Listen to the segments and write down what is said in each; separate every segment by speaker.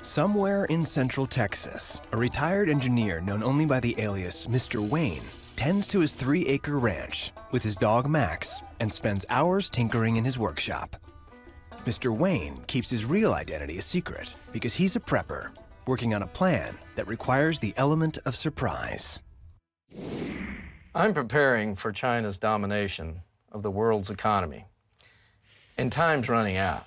Speaker 1: Somewhere in Central Texas, a retired engineer known only by the alias Mr. Wayne tends to his 3-acre ranch with his dog Max and spends hours tinkering in his workshop. Mr. Wayne keeps his real identity a secret because he's a prepper working on a plan that requires the element of surprise.
Speaker 2: I'm preparing for China's domination of the world's economy, and time's running out.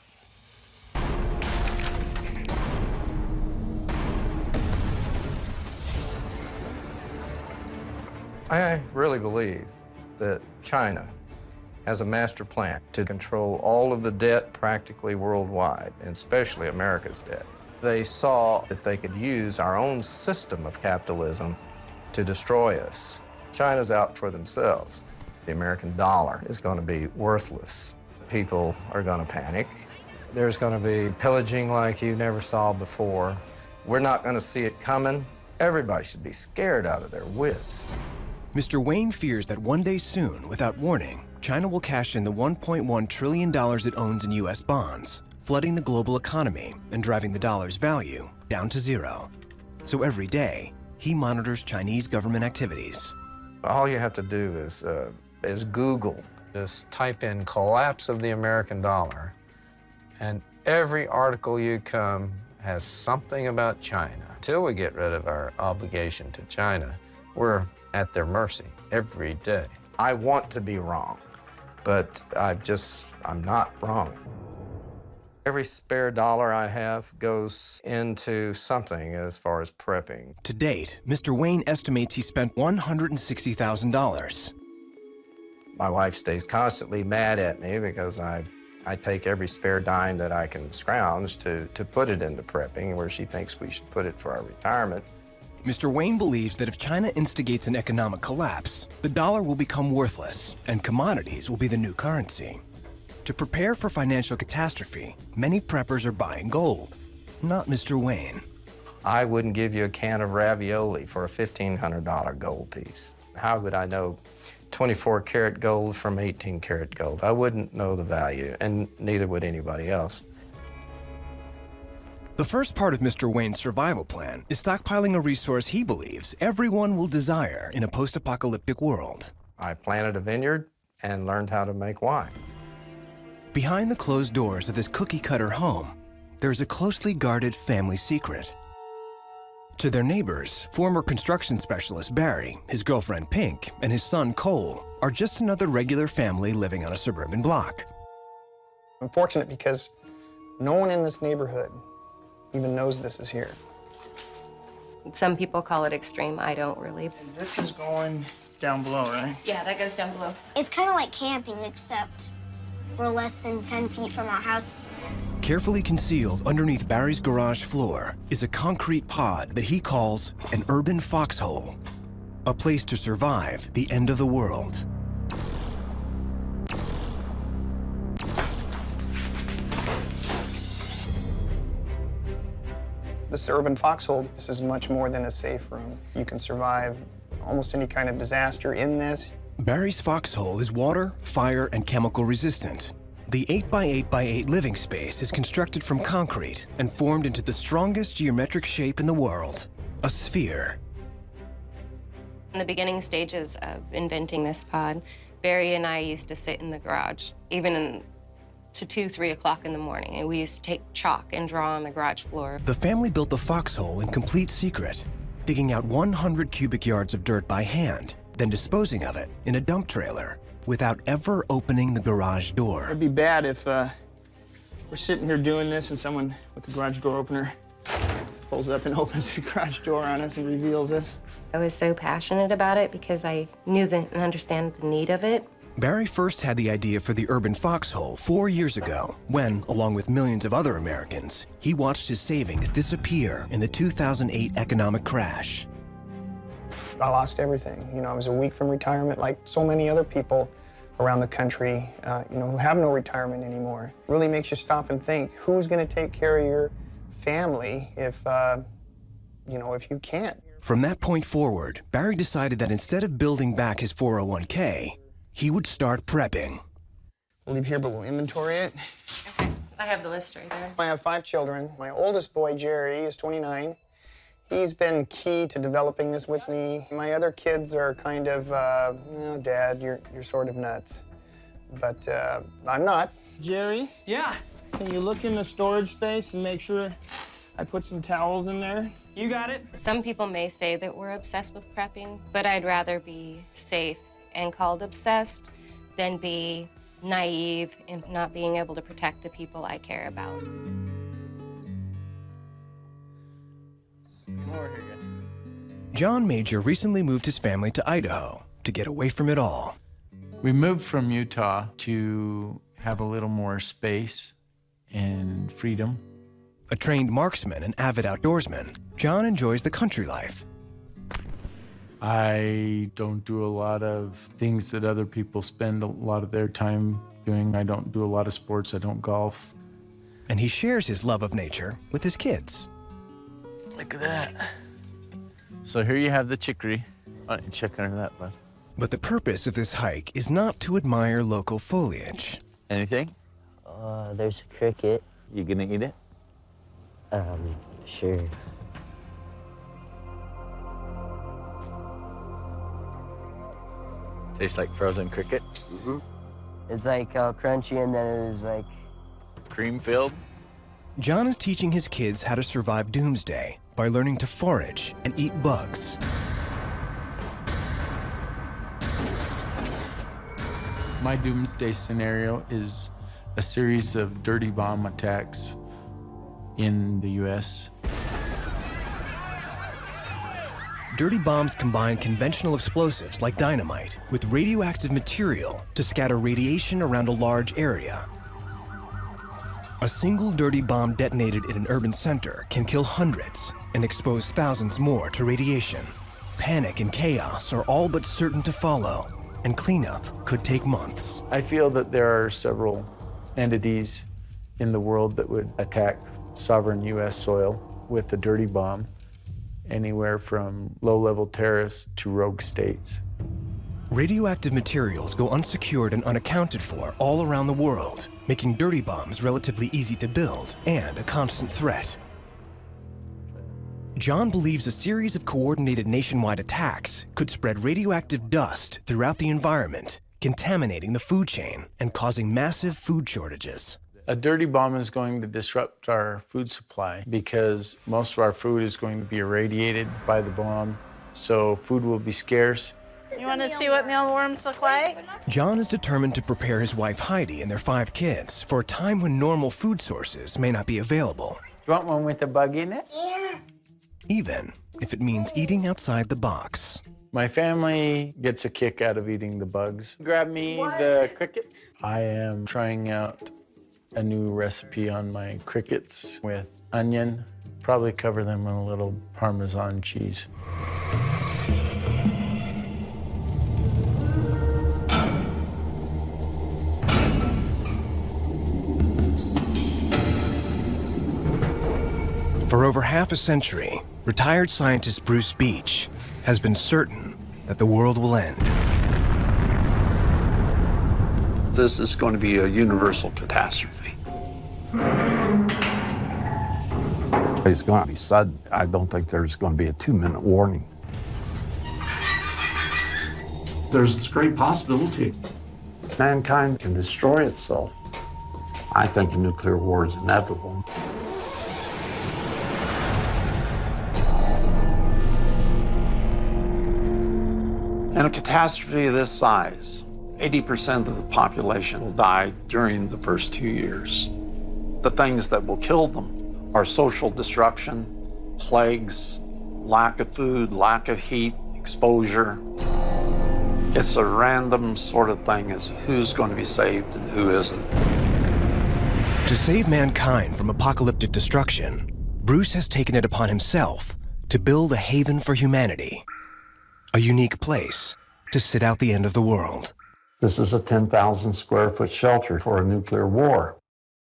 Speaker 2: I really believe that China has a master plan to control all of the debt practically worldwide, and especially America's debt. They saw that they could use our own system of capitalism to destroy us. China's out for themselves. The American dollar is going to be worthless. People are going to panic. There's going to be pillaging like you never saw before. We're not going to see it coming. Everybody should be scared out of their wits.
Speaker 1: Mr. Wayne fears that one day soon, without warning, China will cash in the $1.1 trillion it owns in U.S. bonds, flooding the global economy and driving the dollar's value down to zero. So every day, he monitors Chinese government activities.
Speaker 2: All you have to do is Google. Just type in collapse of the American dollar, and every article you come has something about China. Until we get rid of our obligation to China, we're at their mercy every day. I want to be wrong, but I'm not wrong. Every spare dollar I have goes into something as far as prepping.
Speaker 1: To date, Mr. Wayne estimates he spent $160,000.
Speaker 2: My wife stays constantly mad at me because I take every spare dime that I can scrounge to put it into prepping, where she thinks we should put it for our retirement.
Speaker 1: Mr. Wayne believes that if China instigates an economic collapse, the dollar will become worthless and commodities will be the new currency. To prepare for financial catastrophe, many preppers are buying gold, not Mr. Wayne.
Speaker 2: I wouldn't give you a can of ravioli for a $1,500 gold piece. How would I know 24-karat gold from 18-karat gold? I wouldn't know the value, and neither would anybody else.
Speaker 1: The first part of Mr. Wayne's survival plan is stockpiling a resource he believes everyone will desire in a post-apocalyptic world.
Speaker 2: I planted a vineyard and learned how to make wine.
Speaker 1: Behind the closed doors of this cookie-cutter home, there's a closely guarded family secret. To their neighbors, former construction specialist Barry, his girlfriend Pink, and his son Cole are just another regular family living on a suburban block.
Speaker 3: I'm fortunate because no one in this neighborhood even knows this is here.
Speaker 4: Some people call it extreme. I don't really.
Speaker 3: This is going down below, right?
Speaker 4: Yeah, that goes down below.
Speaker 5: It's kind of like camping, except we're less than 10 feet from our house.
Speaker 1: Carefully concealed underneath Barry's garage floor is a concrete pod that he calls an urban foxhole, a place to survive the end of the world.
Speaker 3: This urban foxhole, this is much more than a safe room. You can survive almost any kind of disaster in this.
Speaker 1: Barry's foxhole is water, fire, and chemical resistant. The 8x8x8 living space is constructed from concrete and formed into the strongest geometric shape in the world, a sphere.
Speaker 4: In the beginning stages of inventing this pod, Barry and I used to sit in the garage, even to 2, 3 o'clock in the morning, and we used to take chalk and draw on the garage floor.
Speaker 1: The family built the foxhole in complete secret, digging out 100 cubic yards of dirt by hand, then disposing of it in a dump trailer without ever opening the garage door.
Speaker 3: It'd be bad if we're sitting here doing this and someone with the garage door opener pulls up and opens the garage door on us and reveals us.
Speaker 4: I was so passionate about it because I knew and understand the need of it.
Speaker 1: Barry first had the idea for the urban foxhole 4 years ago when, along with millions of other Americans, he watched his savings disappear in the 2008 economic crash.
Speaker 3: I lost everything. You know, I was a week from retirement, like so many other people around the country, who have no retirement anymore. It really makes you stop and think, who's going to take care of your family if you can't?
Speaker 1: From that point forward, Barry decided that instead of building back his 401k, he would start prepping.
Speaker 3: We'll leave here, but we'll inventory it.
Speaker 4: Okay. I have the list right there.
Speaker 3: I have 5 children. My oldest boy, Jerry, is 29. He's been key to developing this with me. My other kids are kind of, "Oh, Dad, you're sort of nuts." But I'm not. Jerry?
Speaker 6: Yeah.
Speaker 3: Can you look in the storage space and make sure I put some towels in there?
Speaker 6: You got it.
Speaker 4: Some people may say that we're obsessed with prepping, but I'd rather be safe and called obsessed than be naive in not being able to protect the people I care about.
Speaker 6: Come over here, guys.
Speaker 1: John Major recently moved his family to Idaho to get away from it all.
Speaker 7: We moved from Utah to have a little more space and freedom.
Speaker 1: A trained marksman and avid outdoorsman, John enjoys the country life.
Speaker 7: I don't do a lot of things that other people spend a lot of their time doing. I don't do a lot of sports. I don't golf.
Speaker 1: And he shares his love of nature with his kids.
Speaker 7: Look at that. So here you have the chicory. Why don't you check under that, bud?
Speaker 1: But the purpose of this hike is not to admire local foliage.
Speaker 7: Anything?
Speaker 8: There's a cricket.
Speaker 7: You gonna eat it?
Speaker 8: Sure.
Speaker 7: Tastes like frozen cricket.
Speaker 8: It's like crunchy and then it is like...
Speaker 7: Cream filled.
Speaker 1: John is teaching his kids how to survive Doomsday by learning to forage and eat bugs.
Speaker 7: My doomsday scenario is a series of dirty bomb attacks in the U.S.
Speaker 1: Dirty bombs combine conventional explosives like dynamite with radioactive material to scatter radiation around a large area. A single dirty bomb detonated in an urban center can kill hundreds and expose thousands more to radiation. Panic and chaos are all but certain to follow, and cleanup could take months.
Speaker 7: I feel that there are several entities in the world that would attack sovereign U.S. soil with a dirty bomb, anywhere from low-level terrorists to rogue states.
Speaker 1: Radioactive materials go unsecured and unaccounted for all around the world, making dirty bombs relatively easy to build and a constant threat. John believes a series of coordinated nationwide attacks could spread radioactive dust throughout the environment, contaminating the food chain and causing massive food shortages.
Speaker 7: A dirty bomb is going to disrupt our food supply because most of our food is going to be irradiated by the bomb, so food will be scarce.
Speaker 9: You want to see what mealworms look like?
Speaker 1: John is determined to prepare his wife Heidi and their 5 kids for a time when normal food sources may not be available.
Speaker 7: You want one with a bug in it?
Speaker 1: Even if it means eating outside the box.
Speaker 7: My family gets a kick out of eating the bugs. Grab me the crickets. I am trying out a new recipe on my crickets with onion. Probably cover them in a little Parmesan cheese.
Speaker 1: For over half a century, retired scientist Bruce Beach has been certain that the world will end.
Speaker 10: This is going to be a universal catastrophe. It's going to be sudden. I don't think there's going to be a 2-minute warning. There's this great possibility mankind can destroy itself. I think a nuclear war is inevitable. In a catastrophe of this size, 80% of the population will die during the first 2 years. The things that will kill them are social disruption, plagues, lack of food, lack of heat, exposure. It's a random sort of thing as who's going to be saved and who isn't.
Speaker 1: To save mankind from apocalyptic destruction, Bruce has taken it upon himself to build a haven for humanity. A unique place to sit out the end of the world.
Speaker 10: This is a 10,000 square foot shelter for a nuclear war.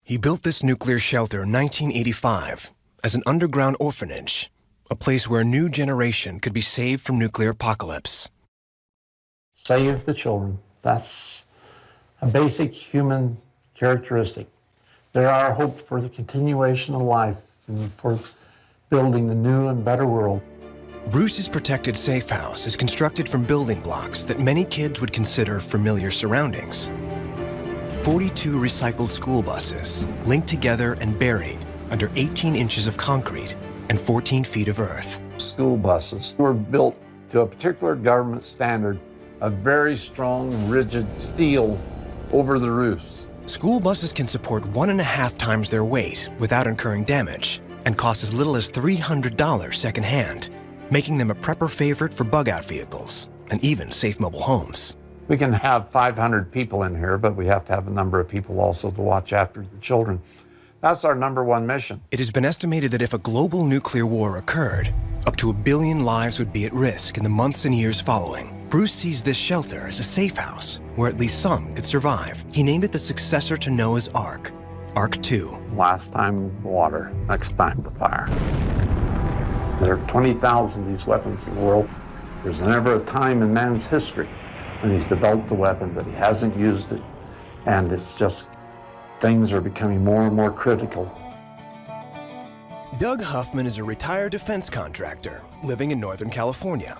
Speaker 1: He built this nuclear shelter in 1985 as an underground orphanage, a place where a new generation could be saved from nuclear apocalypse.
Speaker 10: Save the children. That's a basic human characteristic. They're our hope for the continuation of life and for building a new and better world.
Speaker 1: Bruce's protected safe house is constructed from building blocks that many kids would consider familiar surroundings. 42 recycled school buses linked together and buried under 18 inches of concrete and 14 feet of earth.
Speaker 10: School buses were built to a particular government standard of very strong, rigid steel over the roofs.
Speaker 1: School buses can support 1.5 times their weight without incurring damage and cost as little as $300 secondhand, making them a prepper favorite for bug-out vehicles and even safe mobile homes.
Speaker 10: We can have 500 people in here, but we have to have a number of people also to watch after the children. That's our #1 mission.
Speaker 1: It has been estimated that if a global nuclear war occurred, up to 1 billion lives would be at risk in the months and years following. Bruce sees this shelter as a safe house where at least some could survive. He named it the successor to Noah's Ark, Ark 2.
Speaker 10: Last time water, next time the fire. There are 20,000 of these weapons in the world. There's never a time in man's history when he's developed a weapon that he hasn't used it, and it's just, things are becoming more and more critical.
Speaker 1: Doug Huffman is a retired defense contractor living in Northern California.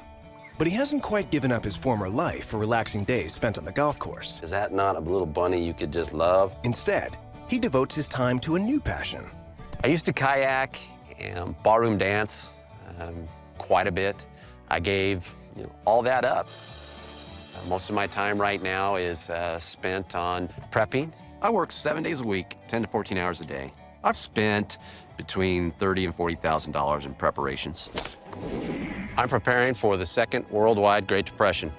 Speaker 1: But he hasn't quite given up his former life for relaxing days spent on the golf course.
Speaker 6: Is that not a little bunny you could just love?
Speaker 1: Instead, he devotes his time to a new passion.
Speaker 6: I used to kayak and ballroom dance quite a bit. I gave all that up. Most of my time right now is spent on prepping. I work 7 days a week, 10 to 14 hours a day. I've spent between $30,000 and $40,000 in preparations. I'm preparing for the second worldwide Great Depression.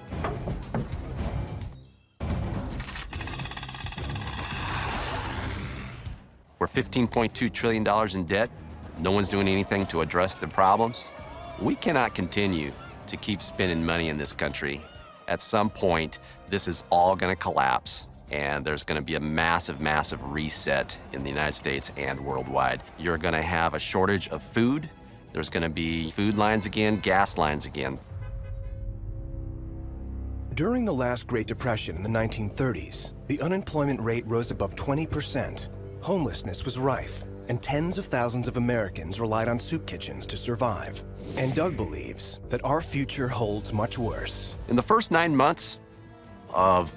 Speaker 6: We're $15.2 trillion in debt. No one's doing anything to address the problems. We cannot continue to keep spending money in this country. At some point, this is all going to collapse, and there's going to be a massive, massive reset in the United States and worldwide. You're going to have a shortage of food. There's going to be food lines again, gas lines again.
Speaker 1: During the last Great Depression in the 1930s, the unemployment rate rose above 20%. Homelessness was rife, and tens of thousands of Americans relied on soup kitchens to survive. And Doug believes that our future holds much worse.
Speaker 6: In the first 9 months of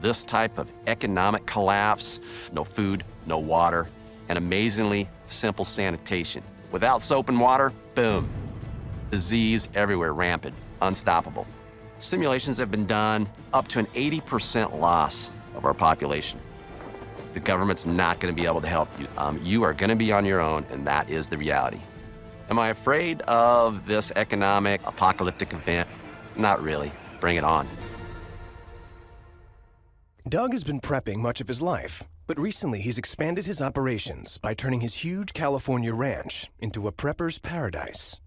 Speaker 6: this type of economic collapse, no food, no water, and amazingly simple sanitation. Without soap and water, boom. Disease everywhere, rampant, unstoppable. Simulations have been done up to an 80% loss of our population. The government's not going to be able to help you. You are going to be on your own, and that is the reality. Am I afraid of this economic apocalyptic event? Not really. Bring it on.
Speaker 1: Doug has been prepping much of his life, but recently he's expanded his operations by turning his huge California ranch into a prepper's paradise.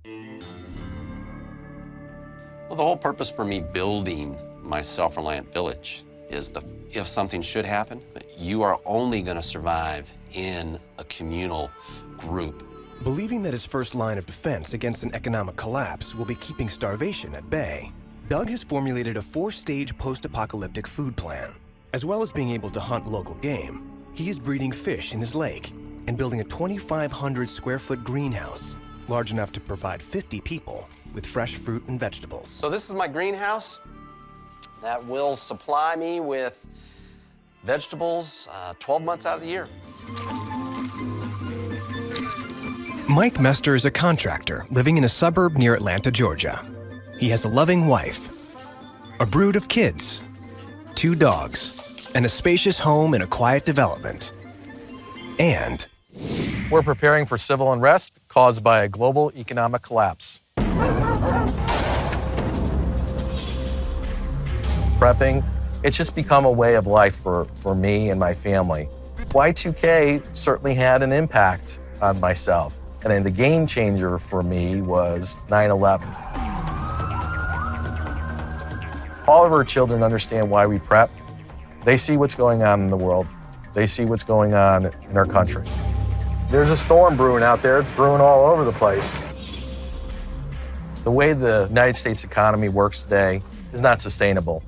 Speaker 6: Well, the whole purpose for me building my self-reliant village is if something should happen, you are only going to survive in a communal group.
Speaker 1: Believing that his first line of defense against an economic collapse will be keeping starvation at bay, Doug has formulated a 4-stage post-apocalyptic food plan. As well as being able to hunt local game, he is breeding fish in his lake and building a 2,500 square foot greenhouse, large enough to provide 50 people with fresh fruit and vegetables.
Speaker 6: So this is my greenhouse that will supply me with vegetables 12 months out of the year.
Speaker 1: Mike Mester is a contractor living in a suburb near Atlanta, Georgia. He has a loving wife, a brood of kids, 2 dogs, and a spacious home in a quiet development. And
Speaker 11: we're preparing for civil unrest caused by a global economic collapse. Prepping, it's just become a way of life for me and my family. Y2K certainly had an impact on myself. And then the game changer for me was 9/11. All of our children understand why we prep. They see what's going on in the world. They see what's going on in our country. There's a storm brewing out there. It's brewing all over the place. The way the United States economy works today is not sustainable.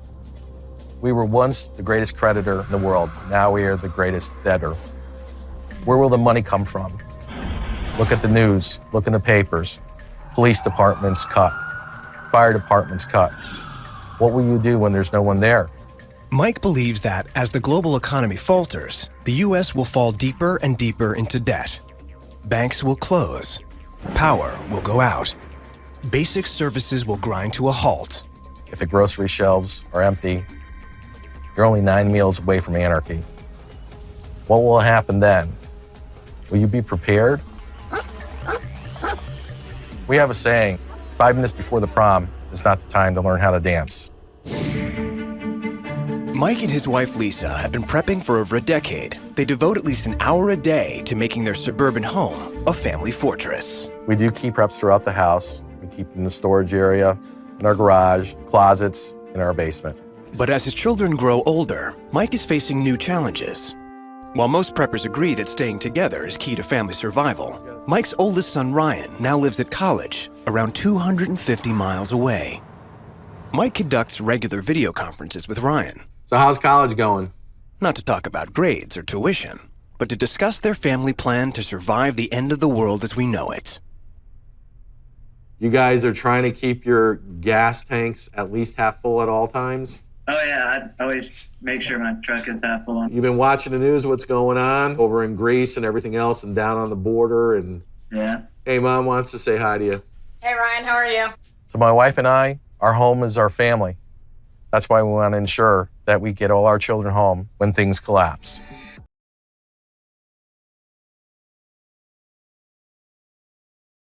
Speaker 11: We were once the greatest creditor in the world. Now we are the greatest debtor. Where will the money come from? Look at the news, look in the papers. Police departments cut, fire departments cut. What will you do when there's no one there?
Speaker 1: Mike believes that as the global economy falters, the U.S. will fall deeper and deeper into debt. Banks will close. Power will go out. Basic services will grind to a halt.
Speaker 11: If the grocery shelves are empty, you're only 9 meals away from anarchy. What will happen then? Will you be prepared? We have a saying, 5 minutes before the prom is not the time to learn how to dance.
Speaker 1: Mike and his wife Lisa have been prepping for over a decade. They devote at least an hour a day to making their suburban home a family fortress.
Speaker 11: We do keep preps throughout the house. We keep them in the storage area, in our garage, closets, in our basement.
Speaker 1: But as his children grow older, Mike is facing new challenges. While most preppers agree that staying together is key to family survival, Mike's oldest son Ryan now lives at college, around 250 miles away. Mike conducts regular video conferences with Ryan.
Speaker 11: So how's college going?
Speaker 1: Not to talk about grades or tuition, but to discuss their family plan to survive the end of the world as we know it.
Speaker 11: You guys are trying to keep your gas tanks at least half full at all times?
Speaker 12: Oh yeah, I always make sure my truck is half full.
Speaker 11: You've been watching the news, what's going on over in Greece and everything else and down on the border and...
Speaker 12: Yeah.
Speaker 11: Hey, Mom wants to say hi to you.
Speaker 4: Hey, Ryan, how are you?
Speaker 11: So my wife and I, our home is our family. That's why we want to ensure that we get all our children home when things collapse.